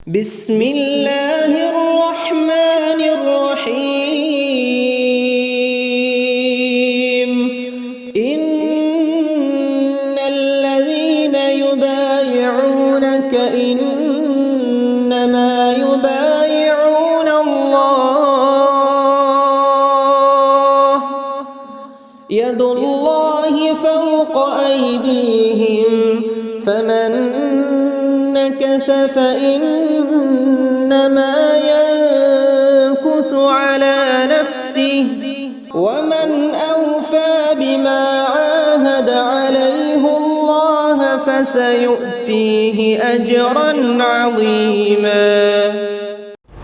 بسم الله الرحمن الرحيم إن الذين يبايعونك إنما يبايعون الله يد الله فوق أيديهم فمن نكث فإنما ينكث على نفسه ومن أوفى بما عاهد عليه الله فسيؤتيه أجرا عظيما.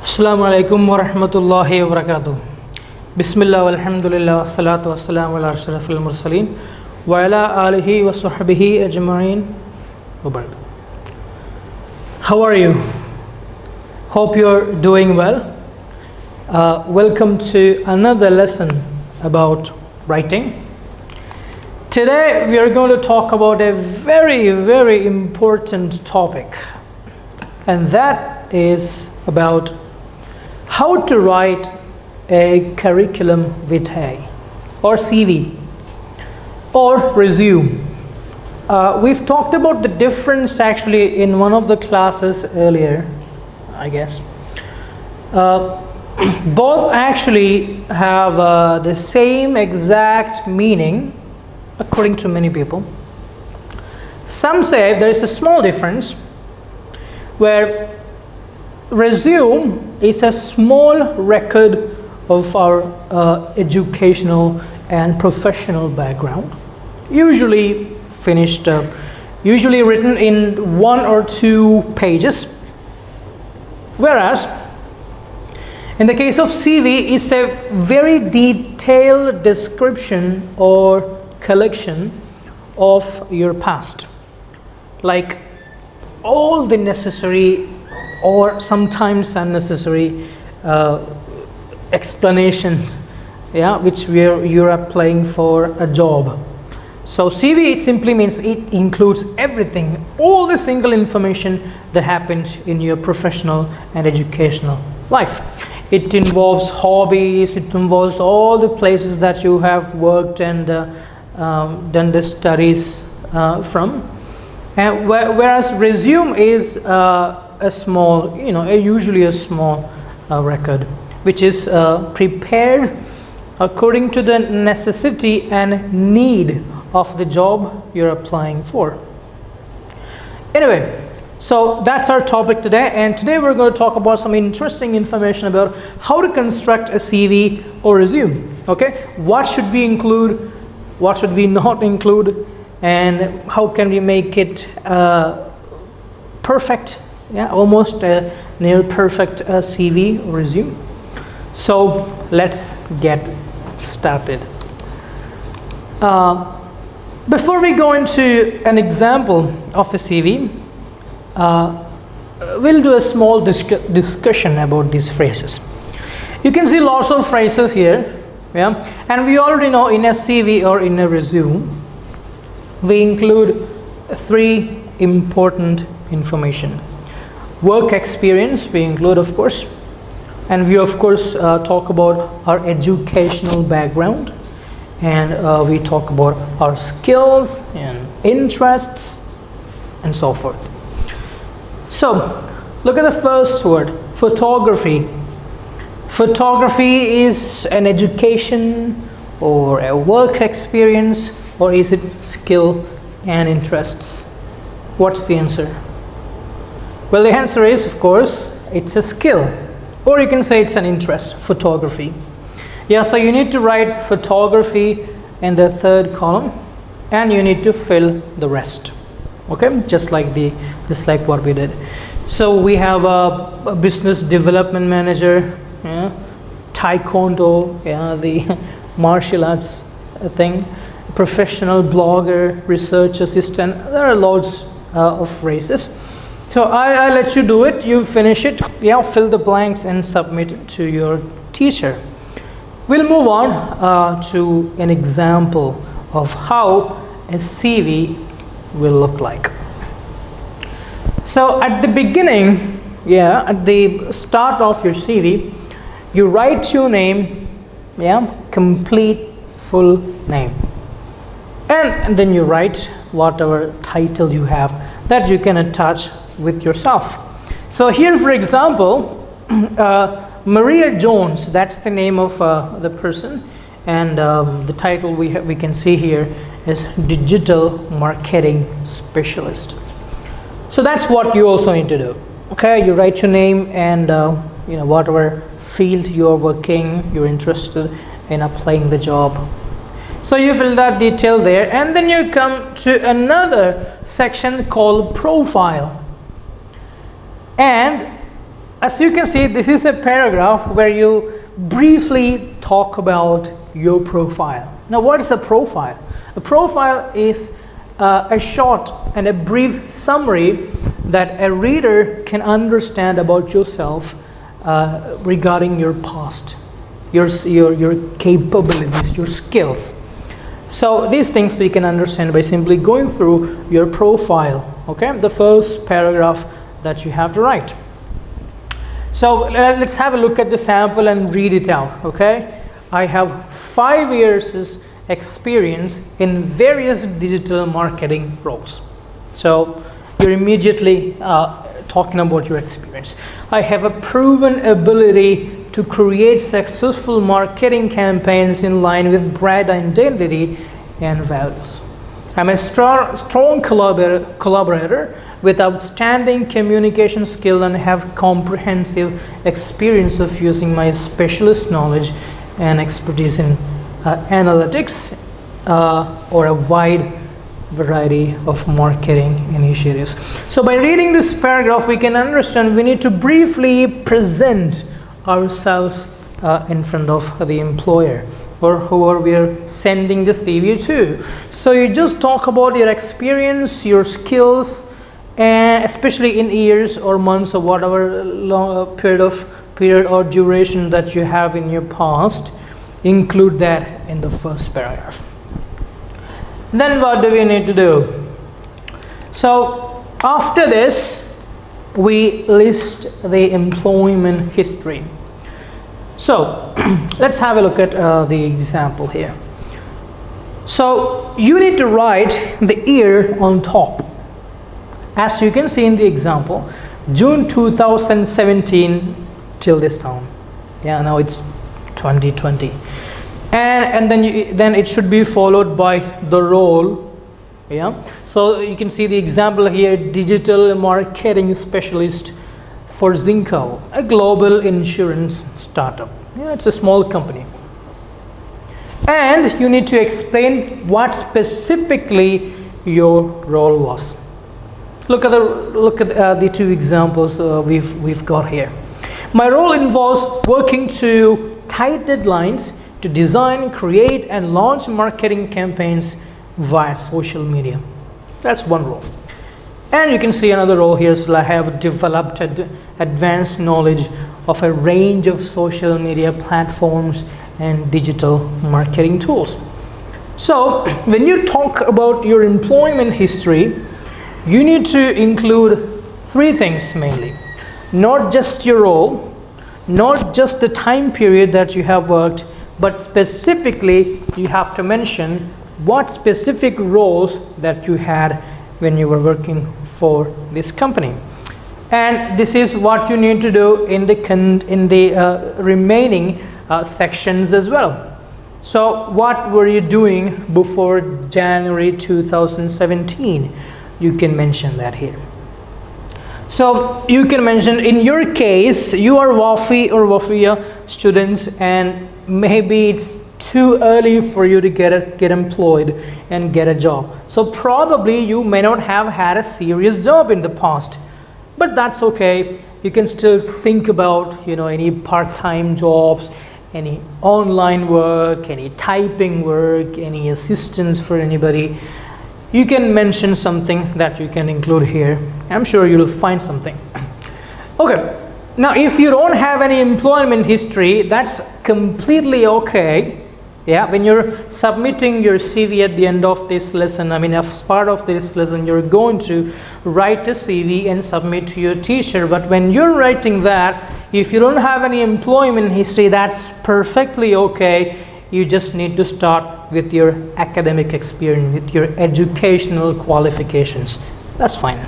السلام عليكم ورحمة الله وبركاته. بسم الله والحمد لله والصلاة والسلام على أشرف المرسلين وعلى آله وصحبه أجمعين وبعد. How are you? Hope you're doing well. Welcome to another lesson about writing. Today we are going to talk about a very important topic, and that is about how to write a curriculum vitae or CV or resume. We've talked about the difference actually in one of the classes earlier, I guess. Both actually have the same exact meaning according to many people. Some say there is a small difference where resume is a small record of our educational and professional background, usually finished, usually written in 1 or 2 pages, whereas in the case of CV it's a very detailed description or collection of your past, like all the necessary or sometimes unnecessary explanations, which you're applying for a job. So CV, it simply means it includes everything, all the single information that happened in your professional and educational life. It involves hobbies, it involves all the places that you have worked and done the studies from. And whereas resume is a small, usually a small record, which is prepared according to the necessity and need of the job you're applying for. Anyway, so that's our topic today, and today we're going to talk about some interesting information about how to construct a CV or resume. Okay, what should we include, what should we not include, and how can we make it perfect, almost a near perfect CV or resume. So let's get started. Before we go into an example of a CV, we'll do a small discussion about these phrases. You can see lots of phrases here, and we already know in a CV or in a resume, we include 3 important information. Work experience we include, of course, and we of course talk about our educational background, and we talk about our skills and interests and so forth. So look at the first word, photography. Photography is an education or a work experience, or is it skill and interests? What's the answer? Well, the answer is, of course, it's a skill, or you can say it's an interest, photography. So you need to write photography in the 3rd column, and you need to fill the rest. Okay, just like what we did. So we have a business development manager, taekwondo, the martial arts thing, professional blogger, research assistant. There are loads of phrases. So I let you do it. You finish it. Fill the blanks and submit it to your teacher. We'll move on to an example of how a CV will look like. So at the beginning, yeah, at the start of your CV, you write your name, yeah, complete full name, and then you write whatever title you have that you can attach with yourself. So here, for example, Maria Jones, that's the name of the person, and the title we can see here is Digital Marketing Specialist. So that's what you also need to do. Okay, you write your name and whatever field you're working, you're interested in applying the job. So you fill that detail there, and then you come to another section called profile. And as you can see, this is a paragraph where you briefly talk about your profile. Now, what is a profile? A profile is a short and a brief summary that a reader can understand about yourself regarding your past, your capabilities, your skills. So these things we can understand by simply going through your profile, okay? The first paragraph that you have to write. So let's have a look at the sample and read it out, okay? I have 5 years experience in various digital marketing roles. So you're immediately talking about your experience. I have a proven ability to create successful marketing campaigns in line with brand identity and values. I'm a strong collaborator with outstanding communication skill and have comprehensive experience of using my specialist knowledge and expertise in analytics or a wide variety of marketing initiatives. So by reading this paragraph, we can understand we need to briefly present ourselves in front of the employer or whoever we are sending the CV to. So you just talk about your experience, your skills, and especially in years or months or whatever long period or duration that you have in your past. Include that in the first paragraph. Then what do we need to do? So after this, we list the employment history. So let's have a look at the example here. So you need to write the year on top. As you can see in the example, June 2017 till this time. Yeah, now it's 2020. And then it should be followed by the role. Yeah, so you can see the example here, digital marketing specialist for Zinco, a global insurance startup. Yeah, it's a small company. And you need to explain what specifically your role was. Look at the two examples we've got here. My role involves working to tight deadlines to design, create, and launch marketing campaigns via social media. That's one role. And you can see another role here. So I have developed advanced knowledge of a range of social media platforms and digital marketing tools. So when you talk about your employment history, you need to include 3 things mainly. Not just your role, not just the time period that you have worked, but specifically you have to mention what specific roles that you had when you were working for this company. And this is what you need to do in the remaining sections as well. So what were you doing before January 2017? You can mention that here. So you can mention, in your case, you are Wafy or Wafiyya students, and maybe it's too early for you to get employed and get a job. So probably you may not have had a serious job in the past, but that's okay. You can still think about, any part-time jobs, any online work, any typing work, any assistance for anybody. You can mention something that you can include here. I'm sure you'll find something. Okay. Now, if you don't have any employment history, that's completely okay. Yeah, when you're submitting your CV at the end of this lesson, I mean, as part of this lesson, you're going to write a CV and submit to your teacher. But when you're writing that, if you don't have any employment history, that's perfectly okay. You just need to start with your academic experience, with your educational qualifications. That's fine.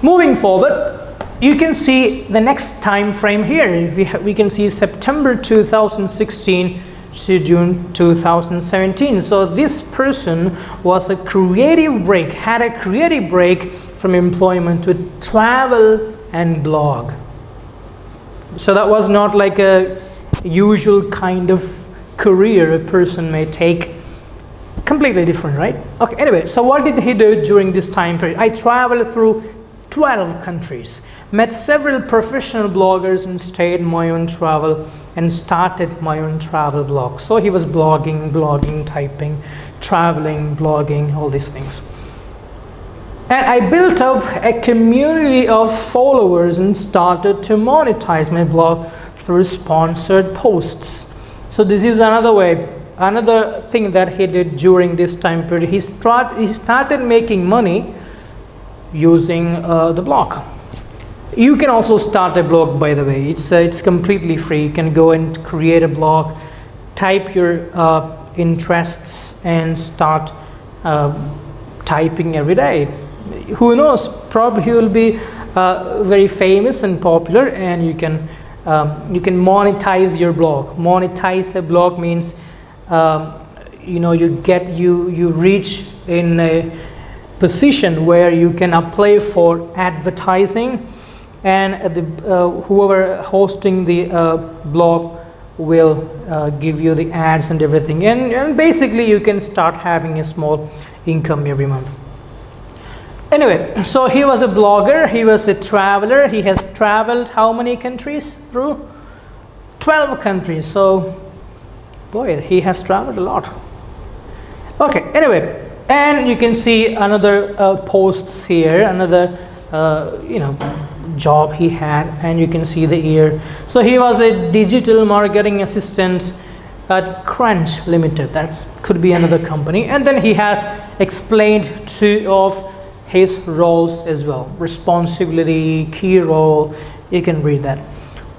Moving forward, you can see the next time frame here. We can see September 2016 to June 2017. So this person was had a creative break from employment to travel and blog. So that was not like a usual kind of career a person may take. Completely different, right? Okay, anyway, so what did he do during this time period? I traveled through 12 countries, met several professional bloggers, and stayed my own travel and started my own travel blog. So he was blogging, typing, traveling, blogging, all these things. And I built up a community of followers and started to monetize my blog through sponsored posts. So this is another thing that he did during this time period. He started making money using the blog. You can also start a blog, by the way. It's completely free. You can go and create a blog, type your interests, and start typing every day. Who knows? Probably you will be very famous and popular, and you can monetize your blog. Monetize a blog means you reach in a position where you can apply for advertising, and whoever hosting the blog will give you the ads and everything, and basically you can start having a small income every month. Anyway, so he was a blogger, he was a traveler. He has traveled how many countries? Through 12 countries. So boy, he has traveled a lot. Okay, anyway, and you can see another posts here, another job he had, and you can see the year. So he was a digital marketing assistant at Crunch Limited. That could be another company. And then he had explained two of his roles as well: responsibility, key role. You can read that.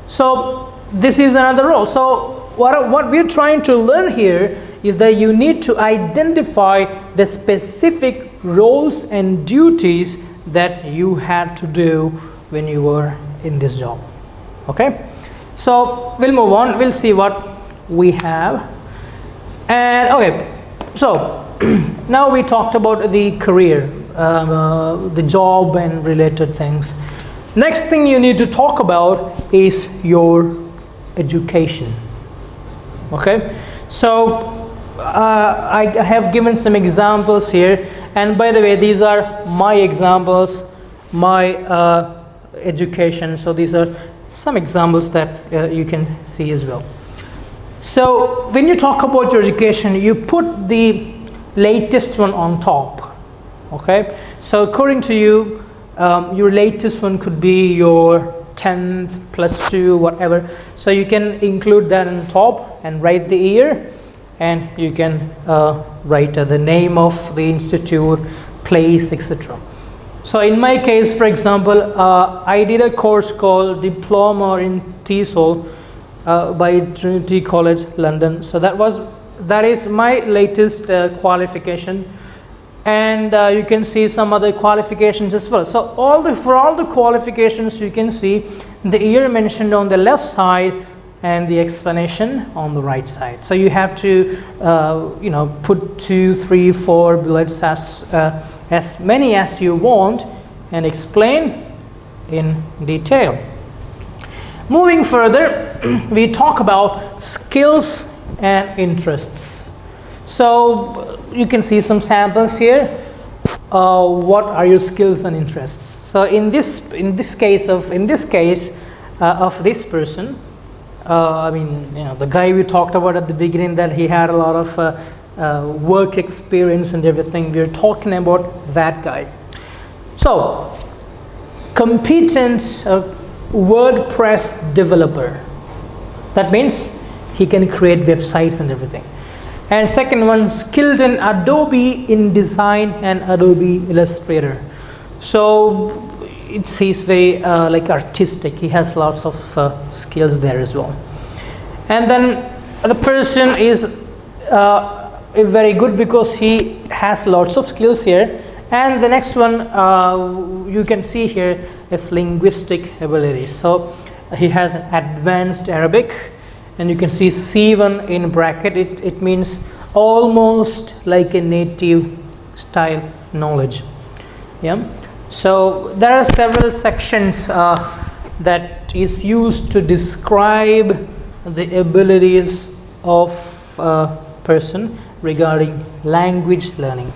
So this is another role. So what we're trying to learn here is that you need to identify the specific roles and duties that you had to do when you were in this job. Okay, so we'll move on. We'll see what we have. And okay, so now we talked about the career, the job and related things. Next thing you need to talk about is your education. Okay, so I have given some examples here, and by the way, these are my examples, my education. So these are some examples that you can see as well. So when you talk about your education, you put the latest one on top. Okay, so according to you, your latest one could be your 10th plus 2, whatever. So you can include that on top and write the year, and you can write the name of the institute, place, etc. So in my case, for example, I did a course called Diploma in TESOL by Trinity College London. So that is my latest qualification, and you can see some other qualifications as well. So for all the qualifications, you can see the year mentioned on the left side and the explanation on the right side. So you have to put 2, 3, 4 bullets, as many as you want, and explain in detail. Moving further, we talk about skills and interests. So you can see some samples here. What are your skills and interests? So in this case of this person, the guy we talked about at the beginning, that he had a lot of work experience and everything. We're talking about that guy. So competent WordPress developer. That means He can create websites and everything. And second one, skilled in Adobe InDesign and Adobe Illustrator. So he's very like artistic. He has lots of skills there as well. And then the person is very good because he has lots of skills here. And the next one you can see here is linguistic ability. So he has an advanced Arabic, and you can see C1 in bracket. It means almost like a native style knowledge. Yeah. So there are several sections that is used to describe the abilities of a person regarding language learning.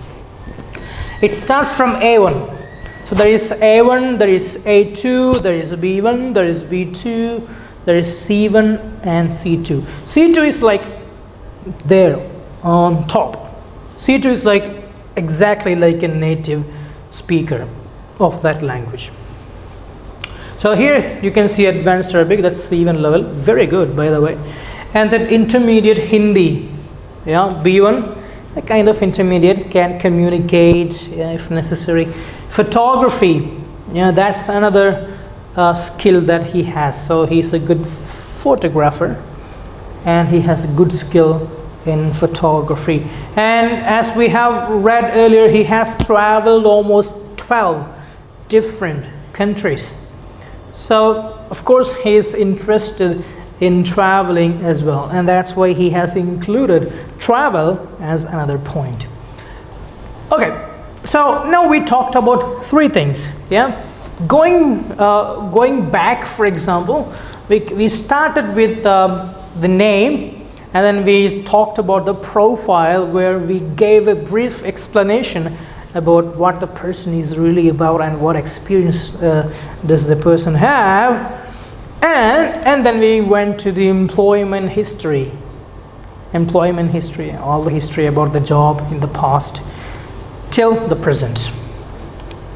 It starts from A1. So there is A1, there is A2, there is B1, there is B2, there is C1 and C2. C2 is like there on top. C2 is like exactly like a native speaker of that language. So here you can see advanced Arabic, that's C1 level, very good by the way. And then intermediate Hindi, yeah, B1, a kind of intermediate, can communicate if necessary. Photography, yeah, that's another skill that he has. So he's a good photographer and he has a good skill in photography. And as we have read earlier, he has traveled almost 12 different countries. So of course he is interested in traveling as well, and that's why he has included travel as another point. Okay, so now we talked about three things. Yeah, going back, for example, we started with the name, and then we talked about the profile, where we gave a brief explanation about what the person is really about and what experience does the person have. And then we went to the employment history, all the history about the job in the past till the present.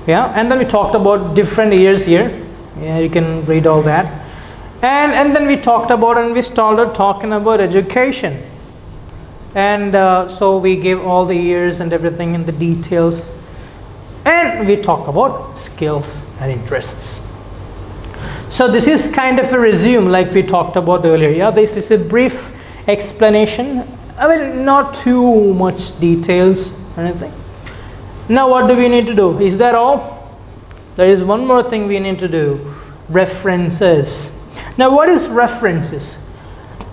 Yeah, and then we talked about different years here. Yeah, you can read all that. And then we talked about, and we started talking about education. And so we gave all the years and everything in the details. And we talk about skills and interests. So this is kind of a resume like we talked about earlier. Yeah, this is a brief explanation. I mean, not too much details or anything. Now what do we need to do? Is that all? There is one more thing we need to do. References. Now what is references?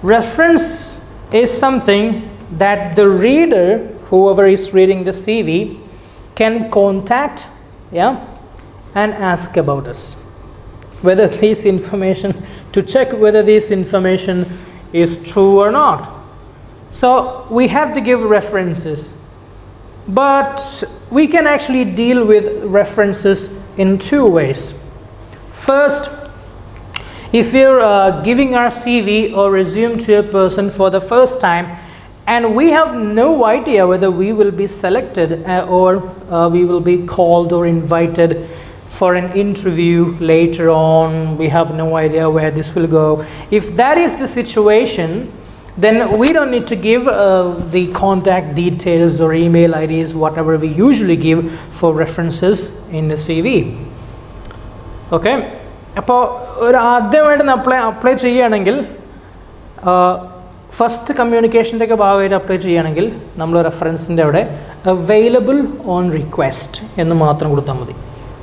Reference is something that the reader, whoever is reading the CV, can contact, yeah, and ask about us. Whether this information, to check whether this information is true or not. So we have to give references. But we can actually deal with references in two ways. First, if we're giving our CV or resume to a person for the first time, and we have no idea whether we will be selected or we will be called or invited for an interview later on, we have no idea where this will go. If that is the situation, then we don't need to give the contact details or email IDs, whatever we usually give for references in the CV. Okay? അപ്പോൾ ഒരു ആദ്യമായിട്ട് apply ചെയ്യുകയാണെങ്കിൽ first കമ്മ്യൂണിക്കേഷൻ്റെ ഒക്കെ ഭാഗമായിട്ട് apply ചെയ്യുകയാണെങ്കിൽ നമ്മൾ റെഫറൻസിൻ്റെ അവിടെ available on request എന്ന് മാത്രം കൊടുത്താൽ മതി.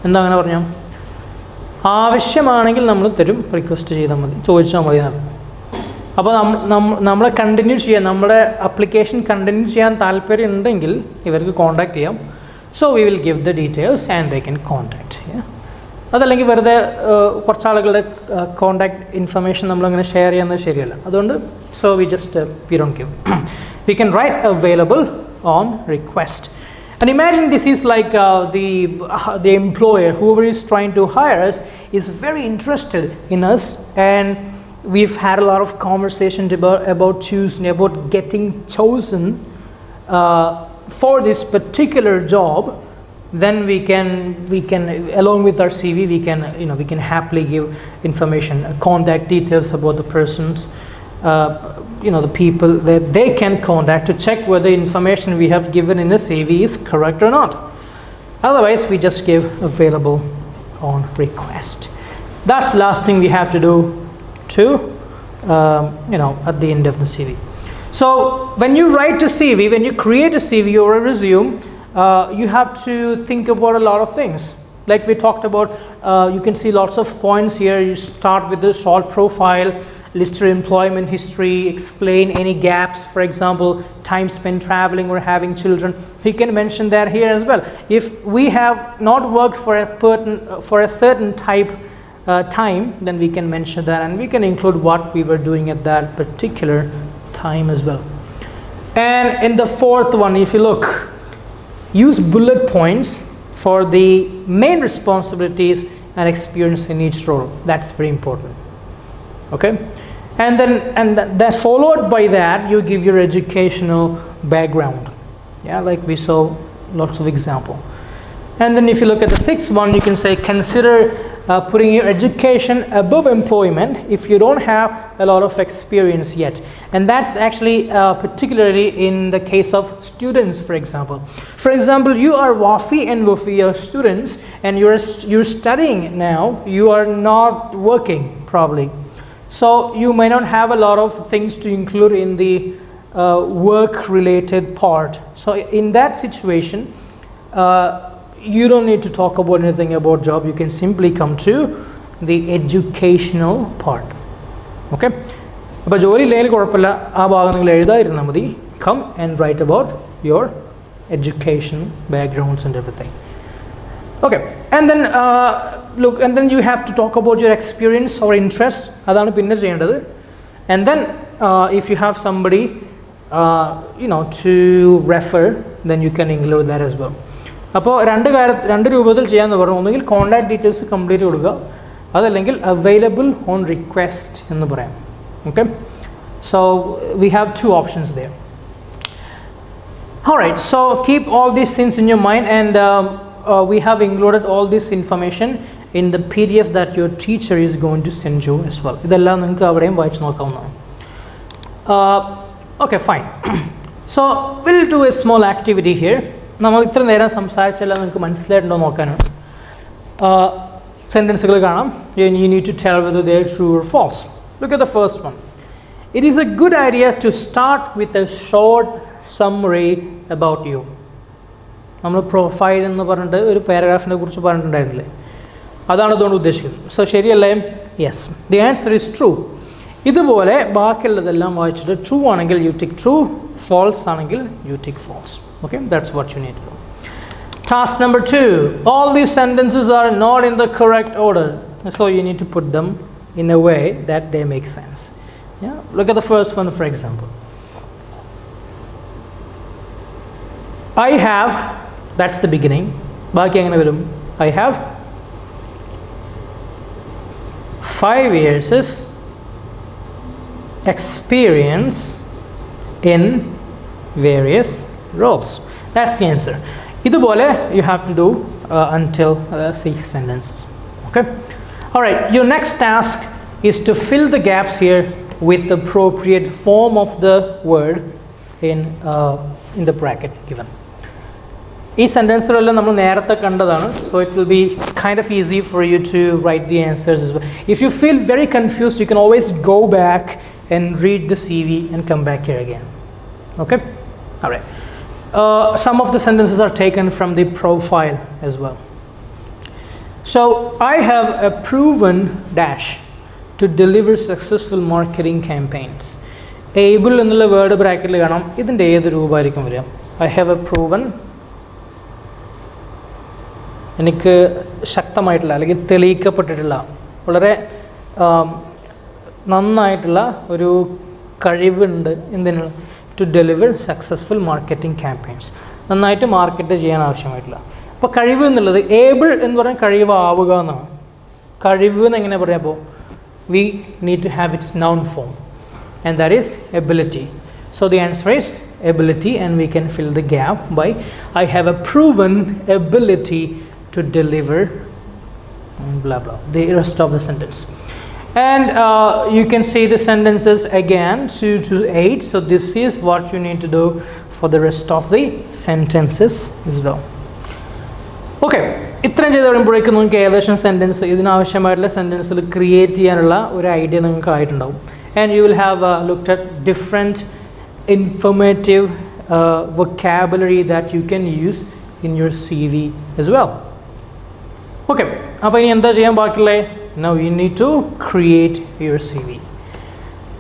എന്താ അങ്ങനെ പറഞ്ഞാൽ ആവശ്യമാണെങ്കിൽ നമ്മൾ തരും, റിക്വസ്റ്റ് ചെയ്താൽ മതി, ചോദിച്ചാൽ മതി എന്നർത്ഥം. അപ്പോൾ നമ്മളെ കണ്ടിന്യൂ ചെയ്യാൻ, നമ്മുടെ അപ്ലിക്കേഷൻ കണ്ടിന്യൂ ചെയ്യാൻ താല്പര്യം ഉണ്ടെങ്കിൽ ഇവർക്ക് കോൺടാക്ട് ചെയ്യാം. So we will give the details and they can contact. അതല്ലെങ്കിൽ വെറുതെ കുറച്ചാളുകളുടെ കോൺടാക്ട് ഇൻഫർമേഷൻ നമ്മളങ്ങനെ ഷെയർ ചെയ്യുന്നത് ശരിയല്ല. അതുകൊണ്ട് so we don't give. We can write available on request. And imagine this is like the employer, whoever is trying to hire us, is very interested in us, and we've had a lot of conversations about getting chosen for this particular job. Then we can along with our CV we can happily give information, contact details about the persons, the people that they can contact to check whether information we have given in the CV is correct or not. Otherwise, we just give available on request. That's the last thing we have to do to at the end of the CV. So when you write a CV, when you create a CV or a resume, you have to think about a lot of things. Like we talked about, you can see lots of points here. You start with the short profile, list your employment history, explain any gaps, for example, time spent traveling or having children. We can mention that here as well. If we have not worked for a certain type time, then we can mention that, and we can include what we were doing at that particular time as well. And in the fourth one, if you look, use bullet points for the main responsibilities and experience in each role. That's very important. Okay, and then followed by that, you give your educational background. Yeah, like we saw lots of example. And then if you look at the sixth one, you can say consider putting your education above employment if you don't have a lot of experience yet. And that's actually particularly in the case of students, for example. For example, you are Wafy and Wafiyya students, and you're studying now. You are not working probably, so you may not have a lot of things to include in the work-related part. So in that situation, you don't need to talk about anything about job. You can simply come to the educational part. Okay, but come and write about your education backgrounds and everything. Okay, and then look, and then you have to talk about your experience or interest. And then if you have somebody to refer, then you can include that as well. അപ്പോൾ രണ്ട് രൂപത്തിൽ ചെയ്യാമെന്ന് പറഞ്ഞു. ഒന്നുകിൽ contact details complete കൊടുക്കുക, അതല്ലെങ്കിൽ available on request എന്ന് പറയാം. Okay, so we have two options there. Alright, so keep all these things in your mind, and we have included all this information in the PDF that your teacher is going to send you as well. ഇതെല്ലാം നിങ്ങൾക്ക് അവിടെയും വായിച്ച് നോക്കാവുന്നതാണ്. Okay, fine. So we'll do a small activity here. നമ്മൾ ഇത്ര നേരം സംസാരിച്ചെല്ലാം നിങ്ങൾക്ക് മനസ്സിലായിട്ടുണ്ടോ നോക്കാനാണ്. സെൻറ്റൻസുകൾ കാണാം. You need to tell whether they are true or false. Look at the first one. It is a good idea to start with a short summary about you. നമ്മൾ profile എന്ന് പറഞ്ഞിട്ട് ഒരു പാരഗ്രാഫിനെ കുറിച്ച് പറഞ്ഞിട്ടുണ്ടായിരുന്നില്ലേ, അതാണ് അതുകൊണ്ട് ഉദ്ദേശിക്കുന്നത്. സോ ശരിയല്ലേ? Yes, the answer is true. ഇതുപോലെ ബാക്കിയുള്ളതെല്ലാം വായിച്ചിട്ട് ട്രൂ ആണെങ്കിൽ യു ടിക്ക് ട്രൂ, ഫോൾസ് ആണെങ്കിൽ you tick false. Okay, that's what you need to do. Task number 2. All these sentences are not in the correct order, so you need to put them in a way that they make sense. Yeah, look at the first one, for example. I have, that's the beginning. Baaki engane varum? I have 5 years experience in various roles. That's the answer. Idupole you have to do until 6 sentences. Okay, all right, your next task is to fill the gaps here with the appropriate form of the word in the bracket given. These sentences all നമ്മൾ നേരത്തെ കണ്ടതാണ്, so it will be kind of easy for you to write the answers as well. If you feel very confused, you can always go back and read the CV and come back here again. Okay, all right. Some of the sentences are taken from the profile as well. So I have a proven dash to deliver successful marketing campaigns. Able എന്നുള്ള word ബ്രാക്കറ്റിൽ കാണാം. ഇതിൻ്റെ ഏത് രൂപമായിരിക്കും വരിക? I have a proven, എനിക്ക് ശക്തമായിട്ടുള്ള അല്ലെങ്കിൽ തെളിയിക്കപ്പെട്ടിട്ടുള്ള വളരെ നന്നായിട്ടുള്ള ഒരു കഴിവുണ്ട് എന്തിനുള്ള, to deliver successful marketing campaigns. നന്നായിട്ട് മാർക്കറ്റ് ചെയ്യാൻ ആവശ്യമായിട്ടില്ല. അപ്പോൾ കഴിവ് എന്നുള്ളത് ഏബിൾ എന്ന് പറഞ്ഞാൽ കഴിവ് ആവുക എന്നാണ്. കഴിവ് എന്ന് എങ്ങനെ പറയാമ്പോൾ we need to have its noun form, and that is ability. So the answer is ability, and we can fill the gap by I have a proven ability to deliver blah blah, the rest of the sentence. And you can say the sentences again 2 to 8. So this is what you need to do for the rest of the sentences as well. Okay, ഇത്രയും ചെയ്ത് പറയുമ്പോഴേക്കും നിങ്ങൾക്ക് ഏകദേശം sentence ഇതിനാവശ്യമായിട്ടുള്ള സെൻറ്റൻസിൽ create ചെയ്യാനുള്ള ഒരു idea നിങ്ങൾക്ക് ആയിട്ടുണ്ടാവും. And you will have looked at different informative vocabulary that you can use in your CV as well. Okay, അപ്പോൾ ഇനി എന്താ ചെയ്യാൻ ബാക്കിയുള്ളത്? Now you need to create your CV.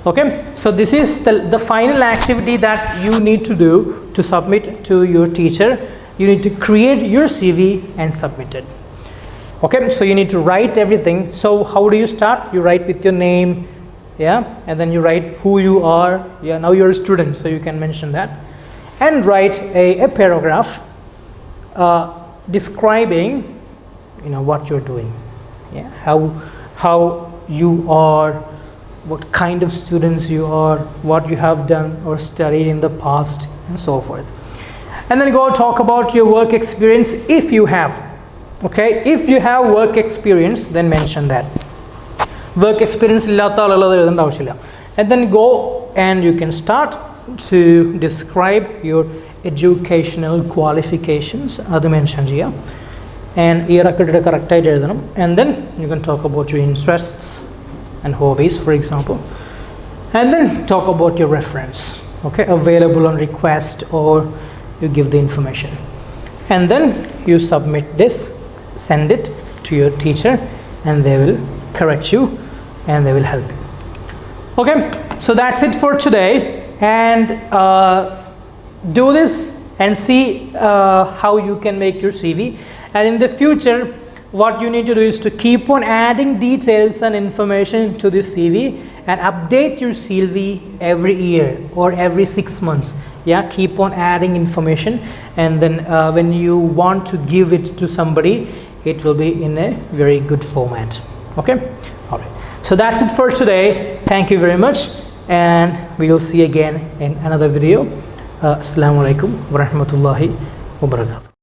Okay, so this is the final activity that you need to do to submit to your teacher. You need to create your CV and submit it. Okay, so you need to write everything. So how do you start? You write with your name, yeah, and then you write who you are. Yeah, now you're a student, so you can mention that, and write a paragraph describing, you know, what you're doing, yeah, how you are, what kind of students you are, what you have done or studied in the past, and so forth. And then go talk about your work experience if you have. Okay, if you have work experience, then mention that. Work experience illata alala edanda avashyamilla. And then go and you can start to describe your educational qualifications, adu mention cheya. And year akkade correct aayittu ezhudanam. And then you can talk about your interests and hobbies, for example. And then talk about your reference, okay, available on request, or you give the information. And then you submit this, send it to your teacher, and they will correct you and they will help you. Okay, so that's it for today. And do this and see how you can make your CV. And in the future, what you need to do is to keep on adding details and information to this CV and update your CV every year or every 6 months. Yeah, keep on adding information, and then when you want to give it to somebody, it will be in a very good format. Okay, all right, so that's it for today. Thank you very much, and we will see again in another video. Assalamu alaikum wa rahmatullahi wa barakatuh.